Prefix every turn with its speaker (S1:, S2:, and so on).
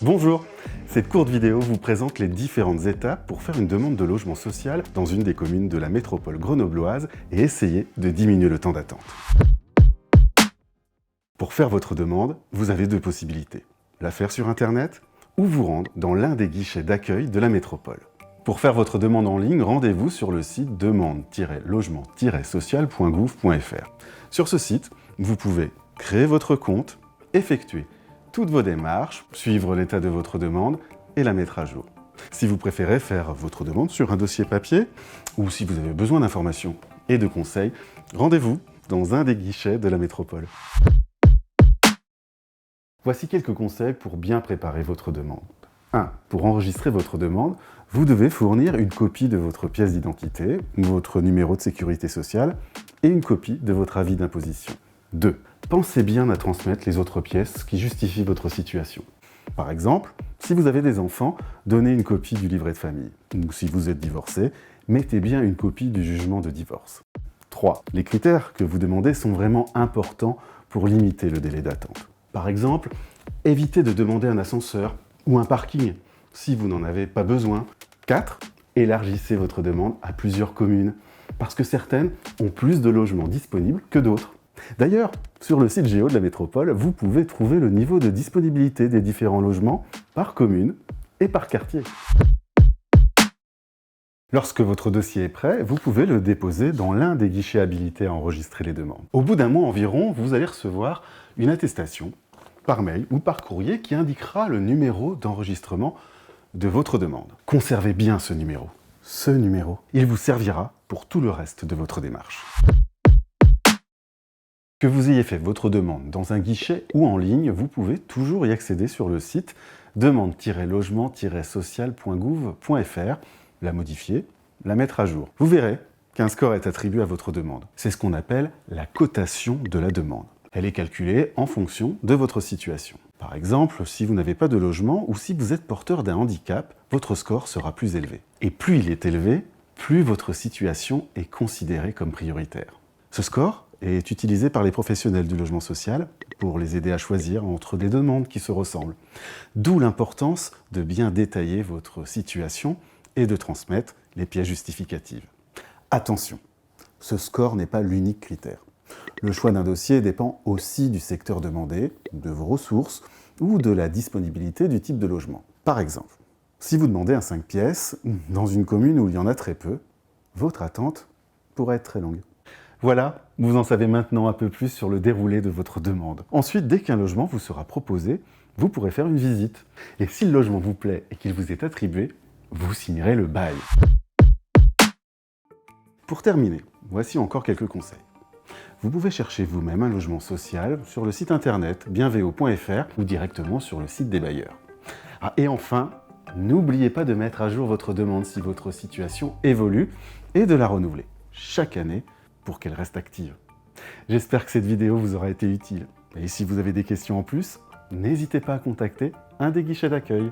S1: Bonjour! Cette courte vidéo vous présente les différentes étapes pour faire une demande de logement social dans une des communes de la métropole grenobloise et essayer de diminuer le temps d'attente. Pour faire votre demande, vous avez deux possibilités. La faire sur Internet ou vous rendre dans l'un des guichets d'accueil de la métropole. Pour faire votre demande en ligne, rendez-vous sur le site demande-logement-social.gouv.fr. Sur ce site, vous pouvez créer votre compte, effectuer toutes vos démarches, suivre l'état de votre demande et la mettre à jour. Si vous préférez faire votre demande sur un dossier papier ou si vous avez besoin d'informations et de conseils, rendez-vous dans un des guichets de la métropole. Voici quelques conseils pour bien préparer votre demande. 1. Pour enregistrer votre demande, vous devez fournir une copie de votre pièce d'identité, votre numéro de sécurité sociale et une copie de votre avis d'imposition. 2. Pensez bien à transmettre les autres pièces qui justifient votre situation. Par exemple, si vous avez des enfants, donnez une copie du livret de famille. Ou si vous êtes divorcé, mettez bien une copie du jugement de divorce. 3. Les critères que vous demandez sont vraiment importants pour limiter le délai d'attente. Par exemple, évitez de demander un ascenseur ou un parking si vous n'en avez pas besoin. 4. Élargissez votre demande à plusieurs communes, parce que certaines ont plus de logements disponibles que d'autres. D'ailleurs, sur le site Géo de la métropole, vous pouvez trouver le niveau de disponibilité des différents logements par commune et par quartier. Lorsque votre dossier est prêt, vous pouvez le déposer dans l'un des guichets habilités à enregistrer les demandes. Au bout d'un mois environ, vous allez recevoir une attestation par mail ou par courrier qui indiquera le numéro d'enregistrement de votre demande. Conservez bien ce numéro. Il vous servira pour tout le reste de votre démarche. Que vous ayez fait votre demande dans un guichet ou en ligne, vous pouvez toujours y accéder sur le site demande-logement-social.gouv.fr, la modifier, la mettre à jour. Vous verrez qu'un score est attribué à votre demande. C'est ce qu'on appelle la cotation de la demande. Elle est calculée en fonction de votre situation. Par exemple, si vous n'avez pas de logement ou si vous êtes porteur d'un handicap, votre score sera plus élevé. Et plus il est élevé, plus votre situation est considérée comme prioritaire. Ce score est utilisé par les professionnels du logement social pour les aider à choisir entre des demandes qui se ressemblent. D'où l'importance de bien détailler votre situation et de transmettre les pièces justificatives. Attention, ce score n'est pas l'unique critère. Le choix d'un dossier dépend aussi du secteur demandé, de vos ressources ou de la disponibilité du type de logement. Par exemple, si vous demandez un 5 pièces dans une commune où il y en a très peu, votre attente pourrait être très longue. Voilà, vous en savez maintenant un peu plus sur le déroulé de votre demande. Ensuite, dès qu'un logement vous sera proposé, vous pourrez faire une visite. Et si le logement vous plaît et qu'il vous est attribué, vous signerez le bail. Pour terminer, voici encore quelques conseils. Vous pouvez chercher vous-même un logement social sur le site internet bienvo.fr ou directement sur le site des bailleurs. Et enfin, n'oubliez pas de mettre à jour votre demande si votre situation évolue et de la renouveler chaque année pour qu'elle reste active. J'espère que cette vidéo vous aura été utile. Et si vous avez des questions en plus, n'hésitez pas à contacter un des guichets d'accueil.